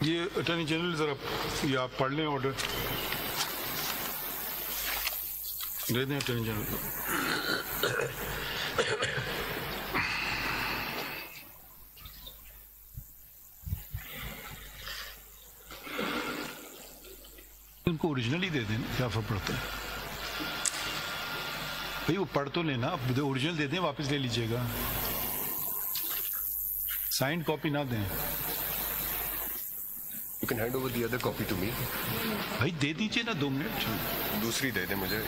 ये attorney general जरा ये आप पढ़ लें ऑर्डर दे दें अटॉर्नी जनरल को। उनको ओरिजिनल ही दे दें, क्या फर्क पड़ता है भाई, वो पढ़ तो लेना, ओरिजिनल दे दें वापस ले लीजिएगा, साइंड कॉपी ना दें। You can hand over the other copy to me. भाई दे दीजिए ना 2 मिनट। दूसरी दे दे मुझे।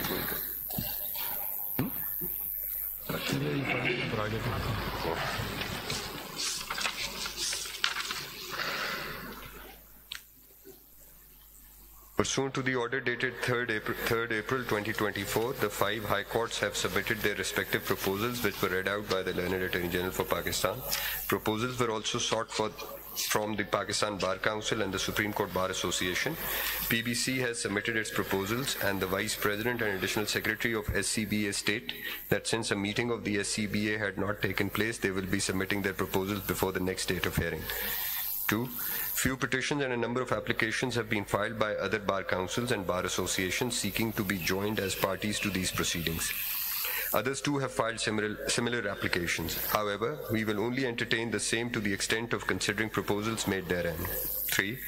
Pursuant to the order dated 3rd April 2024, the 5 High Courts have submitted their respective proposals, which were read out by the Learned Attorney General for Pakistan. Proposals were also sought from the Pakistan Bar Council and the Supreme Court Bar Association. PBC has submitted its proposals, and the Vice President and Additional Secretary of SCBA state that since a meeting of the SCBA had not taken place, they will be submitting their proposals before the next date of hearing. 2. Few petitions and a number of applications have been filed by other bar councils and bar associations seeking to be joined as parties to these proceedings. Others too have filed similar applications. However, we will only entertain the same to the extent of considering proposals made therein. 3.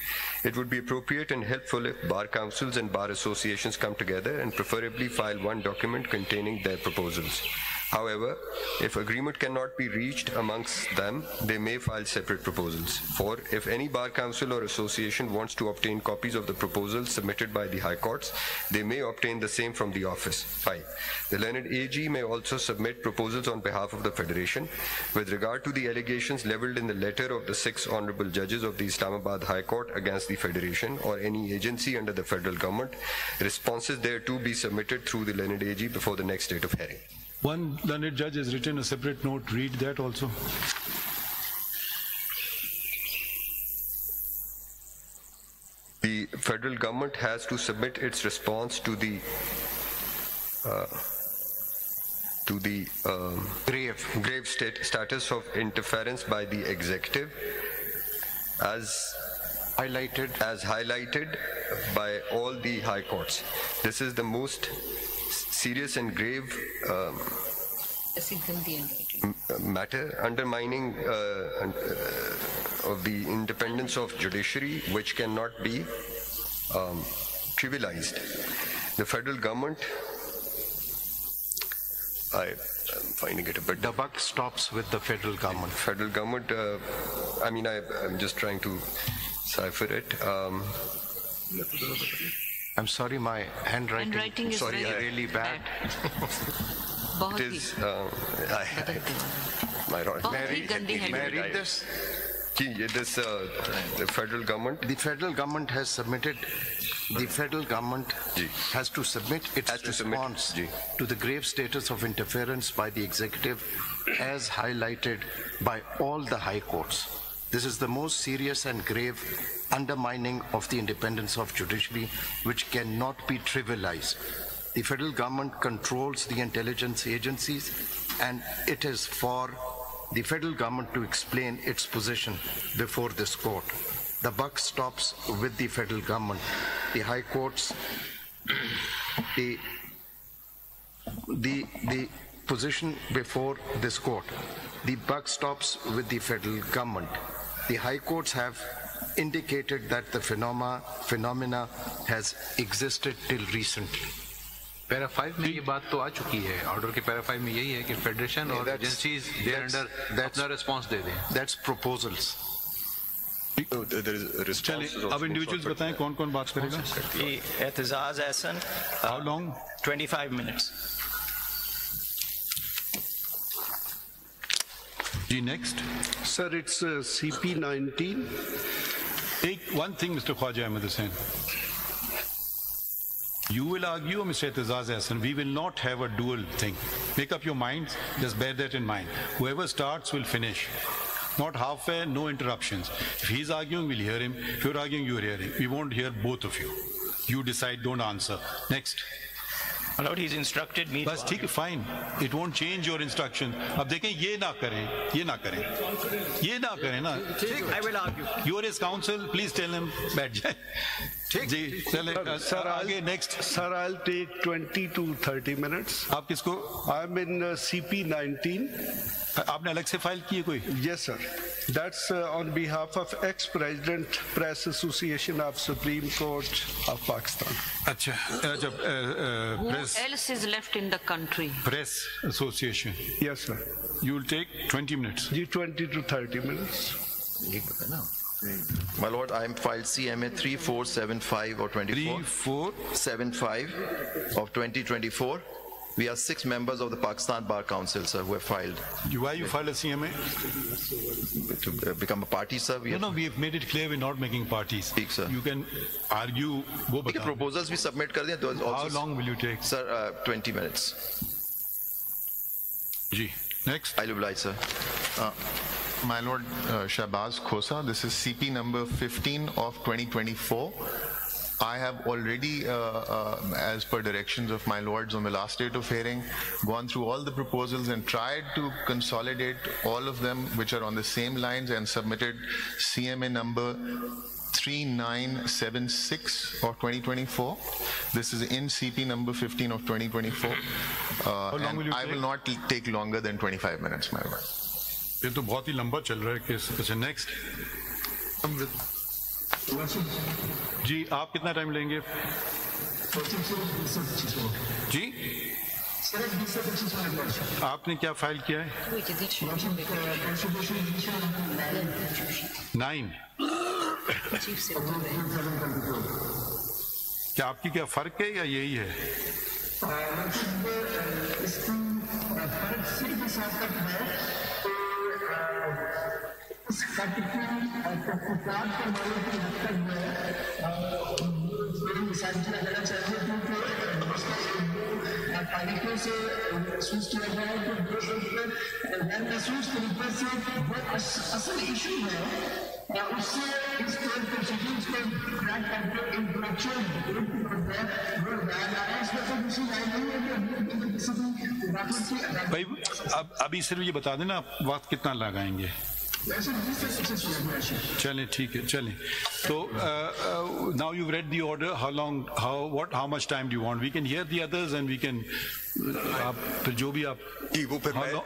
It would be appropriate and helpful if bar councils and bar associations come together and preferably file one document containing their proposals. However, if agreement cannot be reached amongst them, they may file separate proposals. 4. If any bar council or association wants to obtain copies of the proposals submitted by the High Courts, they may obtain the same from the office. 5. The Learned AG may also submit proposals on behalf of the Federation. With regard to the allegations levelled in the letter of the 6 Honourable Judges of the Islamabad High Court against the Federation or any agency under the Federal Government, responses thereto be submitted through the Learned AG before the next date of hearing. One learned judge has written a separate note. Read that also. The federal government has to submit its response to the grave status of interference by the executive as highlighted by all the high courts. This is the most serious and grave matter undermining of the independence of judiciary, which cannot be trivialized. The federal government, I'm finding it a bit. The buck stops with the federal government. Federal government, I'm just trying to cipher it. I'm sorry, my handwriting is really bad. It is, may I read this? The federal government? The federal government has submitted, the federal government has to submit its response to the grave status of interference by the executive as highlighted by all the high courts. This is the most serious and grave undermining of the independence of judiciary, which cannot be trivialized. The federal government controls the intelligence agencies, and it is for the federal government to explain its position before this court. The buck stops with the federal government. The high courts, the position before this court. The buck stops with the federal government. The high courts have indicated that the phenomena has existed till recently. Para 5 में ये बात तो आ चुकी है, order के para 5 में यही है कि फेडरेशन और एजेंसीज देयर अंडर अपना रिस्पांस दे दें. That's proposals. There is a response. चलिए अब इंडिविजुअल्स बताएं कौन कौन बात करेगा. Aitzaz Ehsan. How long? 25 minutes. Ji next. Sir, it's CP19. Take one thing, Mr. Khwaja Ahmed Hussain. You will argue, Mr. Etizaz Ahsan, we will not have a dual thing. Make up your minds, just bear that in mind. Whoever starts will finish. Not halfway, no interruptions. If he's arguing, we'll hear him. If you're arguing, you'll hear him. We won't hear both of you. You decide, don't answer. Next. My lord, he's instructed me. बस ठीक है, fine. It won't change your instruction. अब देखें ये ना करें, ये ना करें, ये ना करें ना. I will argue. You are his counsel. Please tell him बैठ जाए. जी चले Sir, आगे next. Sir, I'll take 20 to 30 minutes. आप किसको? I'm in CP19. आपने अलग से फाइल की है कोई? Yes, sir. That's on behalf of ex-President Press Association of Supreme Court of Pakistan. अच्छा जब Who press else is left in the country? association. Yes, sir. You will take 20 minutes. 20 to 30 minutes. My lord, I am filed CMA 3475 of 24. 3475 of 2024. We are 6 members of the Pakistan Bar Council, sir, who have filed Why you filed a CMA? to become a party, sir. No, we have made it clear we're not making parties. Speak, sir. You can argue. वो Okay, बता. proposals we submit kar diye. How long will you take? Sir, 20 minutes. Ji. Next. I'll oblige, sir. My Lord Shahbaz Khosa, this is CP number 15 of 2024. I have already, as per directions of my lords on the last date of hearing, gone through all the proposals and tried to consolidate all of them which are on the same lines and submitted CMA number 3976 of 2024. This is in CP number 15 of 2024. long will you I will take? not take longer than 25 minutes, my lord. ये तो बहुत ही लंबा चल रहा है case. अच्छा next. जी आप कितना टाइम लेंगे? जी आपने क्या फाइल किया है? 9. क्या आपकी क्या फर्क है या यही है? भाई अब अभी सिर्फ ये बता देना वक्त कितना लगाएंगे. चलें ठीक है चलें. तो now you've read the order. How much time do you want? We can hear the others and we can आप फिर जो भी आप वो फिर मैं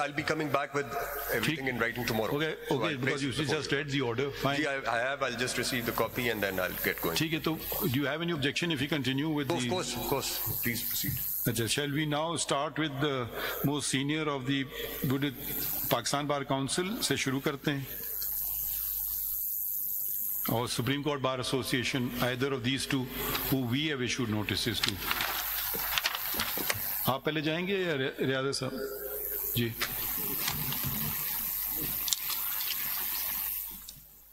I'll be coming back with everything in writing tomorrow. Okay, because you just read the order. Fine. I have. I'll just receive the copy and then I'll get going. ठीक है. तो do you have any objection if we continue with Of course. Please proceed. अच्छा, shall we now start with the most senior of the Pakistan Bar Council से शुरू करते हैं और Supreme Court Bar Association, either of these two who we have issued notices to. आप पहले जाएंगे या रियाज़त साहब? जी